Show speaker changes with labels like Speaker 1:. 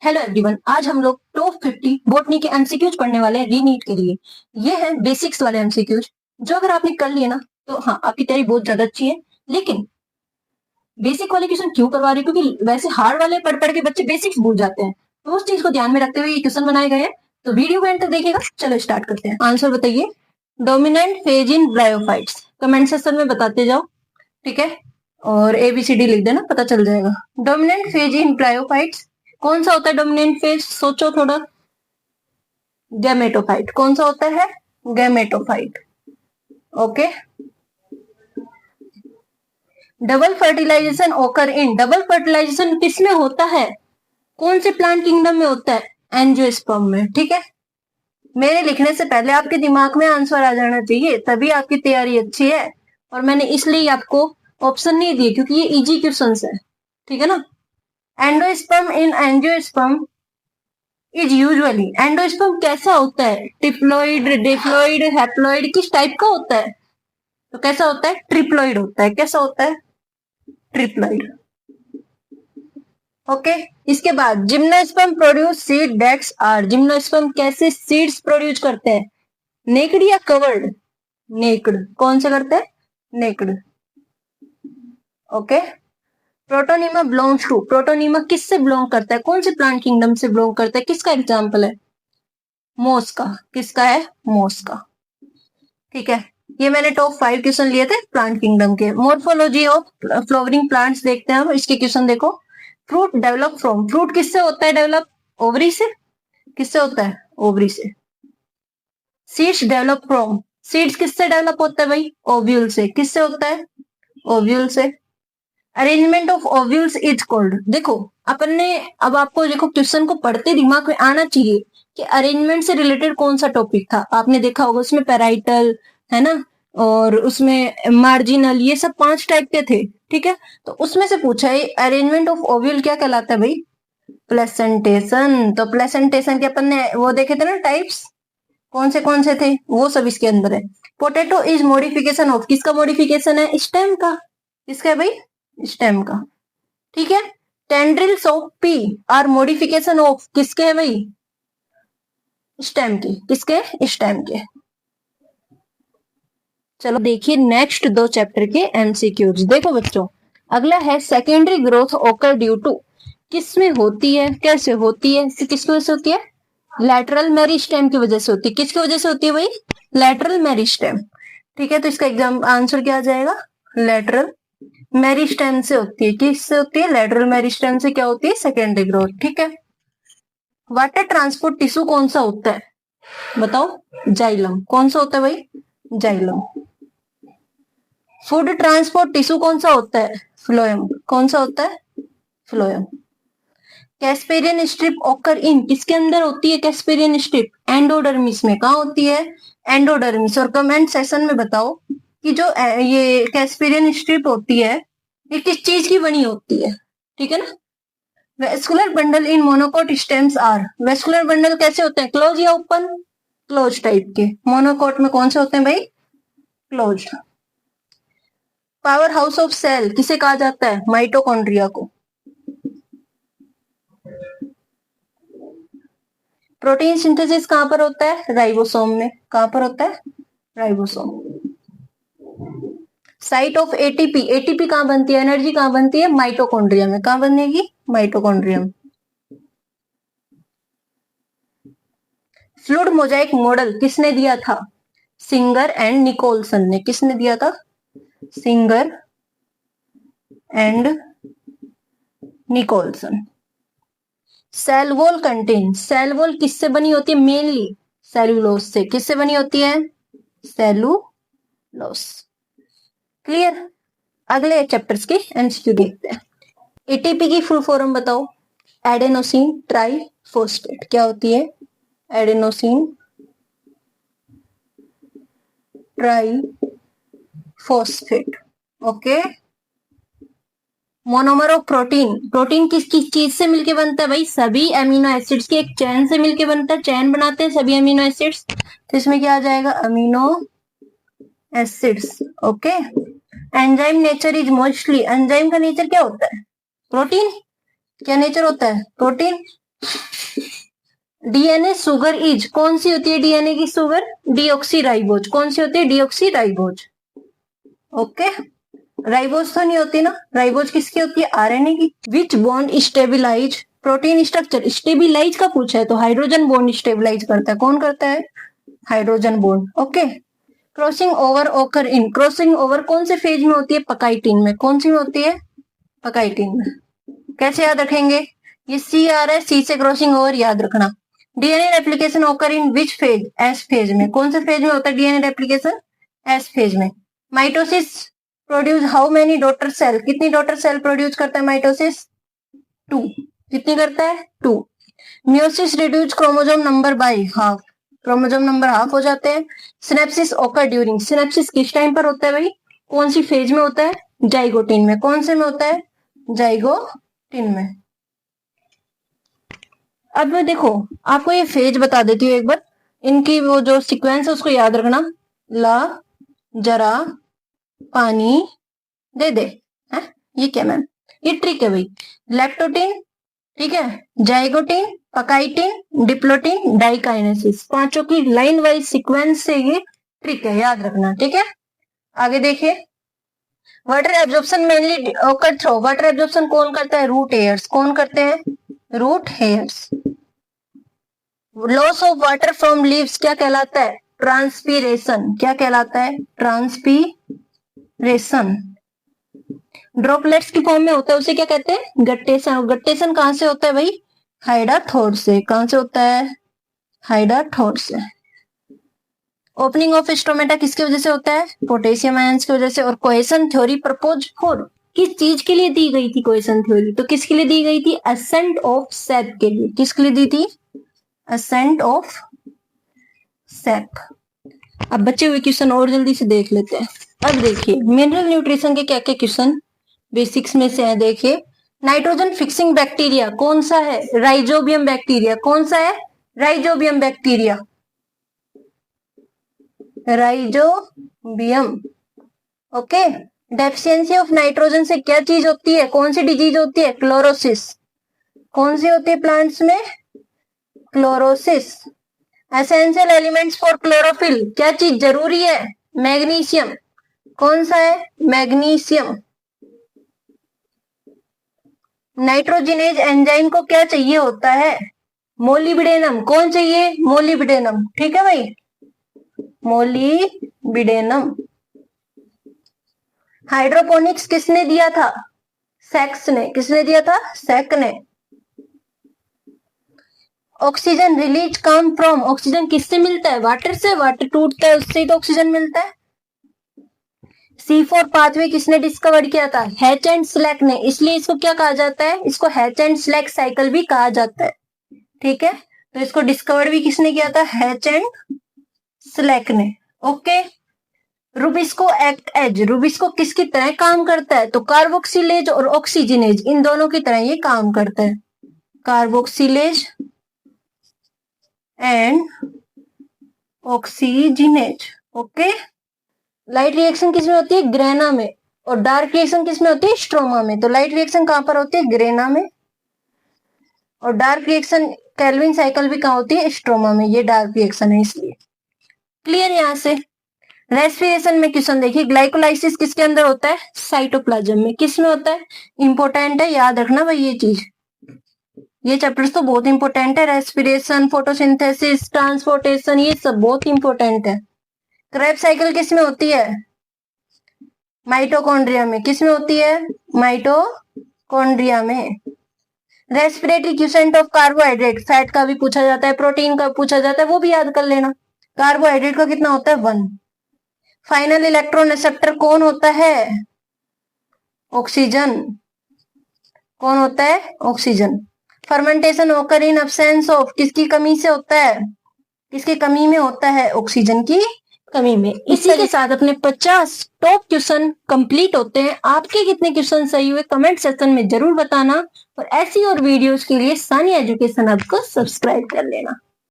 Speaker 1: Hello everyone, आज हम लोग टॉप 50 बॉटनी के एमसीक्यूज पढ़ने वाले हैं रीनीट के लिए। ये है बेसिक्स वाले एमसीक्यूज जो अगर आपने कर लिए ना तो हाँ आपकी तैयारी बहुत ज्यादा अच्छी है। लेकिन बेसिक वाले क्वेश्चन क्यों करवा रही हूँ? क्योंकि वैसे हार्ड वाले पढ़ पढ़ के बच्चे बेसिक्स भूल जाते हैं, तो उस चीज को ध्यान में रखते हुए ये क्वेश्चन बनाए गए हैं। तो वीडियो को एंड तक देखिएगा। चलो स्टार्ट करते हैं। आंसर बताइए। Dominant phase in bryophytes comment section में बताते जाओ, ठीक है? और ABCD लिख देना, पता चल जाएगा। डोमिनेंट फेज इन ब्रायोफाइट्स कौन सा होता है? डोमिनेंट फेज सोचो थोड़ा। गैमेटोफाइट। कौन सा होता है? गैमेटोफाइट। ओके। डबल फर्टिलाइजेशन ओकर इन। डबल फर्टिलाइजेशन किसमें होता है? कौन से प्लांट किंगडम में होता है? एंजियोस्पर्म में, ठीक है? मेरे लिखने से पहले आपके दिमाग में आंसर आ जाना चाहिए, तभी आपकी तैयारी अच्छी है। और मैंने इसलिए आपको ऑप्शन नहीं दिए क्योंकि ये इजी क्वेश्चंस है, ठीक है ना? Endosperm in angiosperm is usually. Endosperm कैसा होता है? टिप्लोइड, डिप्लोइड, हैप्लोइड, किस टाइप का होता है? तो कैसा होता है? ट्रिप्लोइड होता है। कैसा होता है? ट्रिप्लोइड। ओके। इसके बाद gymnosperm produce seed that's are. Gymnosperm कैसे सीड्स प्रोड्यूस करते हैं? नेक्ड या कवर्ड? नेक्ड। कौन से करते हैं? Naked. Okay. Protonema belongs to. Protonema किससे बिलोंग करता है? कौन से प्लांट किंगडम से बिलोंग करता है? किसका एग्जाम्पल है? मोस का। किसका है? मोस का, ठीक है? ये मैंने टॉप 5 क्वेश्चन लिए थे प्लांट किंगडम के। मॉर्फोलॉजी ऑफ फ्लावरिंग प्लांट्स देखते हैं हम। इसके क्वेश्चन देखो। Fruit develop from. फ्रूट किससे होता है डेवलप? ओवरी से। किससे होता है? ओवरी से। Seeds develop from. सीड्स किससे डेवलप होता है भाई? ओव्यूल से। किससे होता है? ओव्यूल से। Arrangement of ovules is called. देखो अपन ने, अब आपको देखो क्वेश्चन को पढ़ते दिमाग में आना चाहिए कि अरेंजमेंट से रिलेटेड कौन सा टॉपिक था। आपने देखा होगा उसमें पैराइटल है ना, और उसमें मार्जिनल, ये सब 5 टाइप के थे, ठीक है? तो उसमें से पूछा है अरेंजमेंट ऑफ ओव्यूल क्या कहलाता है भाई? प्लेसेंटेशन। तो प्लेसेंटेशन के अपन ने वो देखे थे ना टाइप्स, कौन से थे? वो सब इसके अंदर है। Potato is modification of. किसका मॉडिफिकेशन है? स्टेम का। किसका है भाई? स्टेम का, ठीक है? Tendrils of P R modification of. किसके है भाई? स्टेम के। किसके? स्टेम के। चलो देखिए नेक्स्ट 2 चैप्टर के एमसीक्यूज। देखो बच्चों, अगला है सेकेंडरी ग्रोथ ओकर ड्यू टू। किसमें होती है? कैसे होती है? किसकी वजह से होती है? लैटरल मेरिस्टेम की वजह से होती है। किसकी वजह से होती है भाई? लैटरल मेरिस्टेम, ठीक है? तो इसका एग्जाम आंसर क्या आ जाएगा? लैटरल मेरिस्टेम से होती है। किससे होती है? लैटरल मेरिस्टेम से क्या होती है? सेकेंडरी ग्रोथ, ठीक है? वाटर ट्रांसपोर्ट टिश्यू कौन सा होता है? बताओ। जाइलम। कौन सा होता है भाई? जाइलम। फूड ट्रांसपोर्ट टिश्यू कौन सा होता है? फ्लोएम। कौन सा होता है? Phloem. Casparian strip occur in. किसके अंदर होती है कैस्पेरियन स्ट्रिप? एंडोडर्मिस में। कहा होती है? एंडोडर्मिस। और कमेंट सेशन में बताओ कि जो ये कैस्पेरियन स्ट्रिप होती है ये किस चीज की बनी होती है, ठीक है ना? Vascular bundle in monocot stems are. Vascular bundle कैसे होते हैं? क्लोज या ओपन? क्लोज टाइप के। मोनोकोट में कौन से होते हैं भाई? Close. Power house of cell किसे कहा जाता है? माइटोकॉन्ड्रिया को। प्रोटीन सिंथेसिस कहां पर होता है? राइबोसोम में। कहां पर होता है? Ribosome. Site of ATP. ATP कहां बनती है? एनर्जी कहां बनती है? माइटोकॉन्ड्रिया में। कहां बनेगी? माइटोकॉन्ड्रिया में। फ्लूइड मोजाइक मॉडल किसने दिया था? सिंगर एंड निकोलसन ने। किसने दिया था? Singer and Nicolson. Cell wall contain. Cell wall किससे बनी होती है? मेनली सेलुलोज से। किससे बनी होती है? सेलुलोज। क्लियर? अगले चैप्टर्स के एमसीक्यू देखते हैं। एटीपी की फुल फॉर्म बताओ। Adenosine triphosphate. क्या होती है? Adenosine triphosphate. Okay. Monomer of protein. Protein किस किस चीज से मिलके बनता है भाई? सभी अमीनो एसिड्स के एक चैन से मिलके बनता है। चैन बनाते हैं सभी अमीनो एसिड्स, तो इसमें क्या आ जाएगा? Amino acids. Okay. Enzyme nature is mostly. Enzyme का नेचर क्या होता है? प्रोटीन। क्या नेचर होता है? प्रोटीन। डीएनए शुगर इज, कौन सी होती है डीएनए की शुगर? डीऑक्सीराइबोज। कौन सी होती है? डीऑक्सीराइबोज। ओके, राइबोज तो नहीं होती ना, राइबोज किसकी होती है? आरएनए की। विच bond stabilise protein structure? Stabilise का पूछा है तो हाइड्रोजन बॉन्ड स्टेबिलाइज करता है। कौन करता है? Hydrogen bond. Okay, crossing over ओकर इन, क्रॉसिंग ओवर कौन से फेज में होती है? पकाइटिन में। कौन सी में होती है? पकाइटिन में। कैसे याद रखेंगे? ये सी आ रहा है, सी से क्रॉसिंग ओवर याद रखना। DNA replication occur in which phase? S phase में। कौन से फेज में होता है डीएनए रेप्लिकेशन? एस फेज में। Mitosis produce how many daughter cell? कितनी डॉटर सेल प्रोड्यूस करता है माइटोसिस? 2। कितनी करता है? 2। Meiosis reduce chromosome number by half, chromosome number half हो जाते हैं। सिनेप्सिस ओकर ड्यूरिंग, सिनेप्सिस किस टाइम पर होता है भाई? कौन सी फेज में होता है? जाइगोटिन में। कौन से में होता है? जाइगोटिन में। अब मैं देखो आपको ये फेज बता देती हूँ एक बार, इनकी वो जो सीक्वेंस है उसको याद रखना। ला जरा पानी दे दे, है ये क्या मैम? ये ट्रिक है भाई। लैक्टोटिन, ठीक है, जाइगोटिन, पकाइटिन, डिप्लोटिन, डाइकाइनेसिस, पांचों की लाइन वाइज सीक्वेंस से ये ट्रिक है, याद रखना। ठीक है, आगे देखिए। Water absorption mainly occur through, water absorption कौन करता है? Root hairs. कौन करते हैं? Root hairs. Loss of water from leaves क्या कहलाता है? ट्रांसपीरेशन। क्या कहलाता है? ट्रांसपीरेशन। ड्रॉपलेट्स की फॉर्म में होता है उसे क्या कहते हैं? गट्टेशन। गट्टेशन कहां से होता है भाई? हाइडाथोड से। कहां से होता है? हाइडाथोड से। ओपनिंग ऑफ स्टोमेटा किसकी वजह से होता है? पोटेशियम आयंस की वजह से। और कोहेशन थ्योरी प्रपोज फॉर, किस चीज के लिए दी गई थी कोहेशन थ्योरी? तो किसके लिए दी गई थी? असेंट ऑफ सैप के लिए। किसके लिए दी थी? Ascent of sap. अब बचे हुए क्वेश्चन और जल्दी से देख लेते हैं। अब देखिए मिनरल न्यूट्रिशन के क्या क्या क्वेश्चन बेसिक्स में से है। देखिए नाइट्रोजन फिक्सिंग बैक्टीरिया कौन सा है? Rhizobium bacteria. कौन सा है? Rhizobium bacteria. Rhizobium. Okay, deficiency of nitrogen से क्या चीज होती है? कौन सी डिजीज होती है? क्लोरोसिस। कौन सी होती है प्लांट्स में? Chlorosis. Essential elements for chlorophyll क्या चीज जरूरी है? मैग्नीशियम। कौन सा है? मैग्नीशियम। नाइट्रोजिनेज एंजाइम को क्या चाहिए होता है? मोलिब्डेनम। कौन चाहिए? मोलिब्डेनम। ठीक है भाई, मोलिब्डेनम। हाइड्रोपोनिक्स किसने दिया था? सेक्स ने। किसने दिया था? सेक ने। Oxygen release come from, oxygen किससे मिलता है? वाटर से। वाटर टूटता है उससे ही तो ऑक्सीजन मिलता है। C4 पाथवे किसने डिस्कवर किया था? हैच एंड स्लैक ने। इसलिए इसको क्या कहा जाता है? इसको हैच एंड स्लैक साइकिल भी कहा जाता है। ठीक है, तो इसको डिस्कवर भी किसने किया था? हैच एंड स्लैक ने। Okay, rubisco act as, rubisco किसकी तरह काम करता है? तो कार्बोक्सिलेज और ऑक्सीजिनेज इन दोनों की तरह ये काम करता है। Carboxylase and oxygenase. Okay, light reaction किसमें होती है? ग्रेना में। और डार्क रिएक्शन किसमें होती है? स्ट्रोमा में। तो लाइट रिएक्शन कहां पर होती है? ग्रेना में। और डार्क रिएक्शन केल्विन साइकिल भी कहां होती है? स्ट्रोमा में। ये डार्क रिएक्शन है इसलिए। क्लियर यहां से। रेस्पिरेशन में क्वेश्चन देखिए, ग्लाइकोलाइसिस किसके अंदर होता है? साइटोप्लाज्म में। किसमें होता है? इंपॉर्टेंट है, याद रखना भाई ये चीज। ये चैप्टर्स तो बहुत इंपॉर्टेंट है। रेस्पिरेशन, फोटोसिंथेसिस, ट्रांसपोर्टेशन, ये सब बहुत इंपॉर्टेंट है। क्रेब्स साइकिल किसमें होती है? माइटोकॉन्ड्रिया में। किसमें होती है? माइटोकॉन्ड्रिया में। Respiratory quotient of carbohydrate, fat का भी पूछा जाता है, प्रोटीन का पूछा जाता है, वो भी याद कर लेना। कार्बोहाइड्रेट का कितना होता है? 1। फाइनल इलेक्ट्रॉन एक्सेप्टर कौन होता है? ऑक्सीजन। कौन होता है? ऑक्सीजन। फर्मेंटेशन ओकर इन एब्सेंस ऑफ, किसकी कमी से होता है? किसकी कमी में होता है? ऑक्सीजन की कमी में। इसी के साथ अपने 50 टॉप क्वेश्चन कंप्लीट होते हैं। आपके कितने क्वेश्चन सही हुए कमेंट सेक्शन में जरूर बताना। और ऐसी और वीडियोस के लिए सानिया एजुकेशन हब को सब्सक्राइब कर लेना।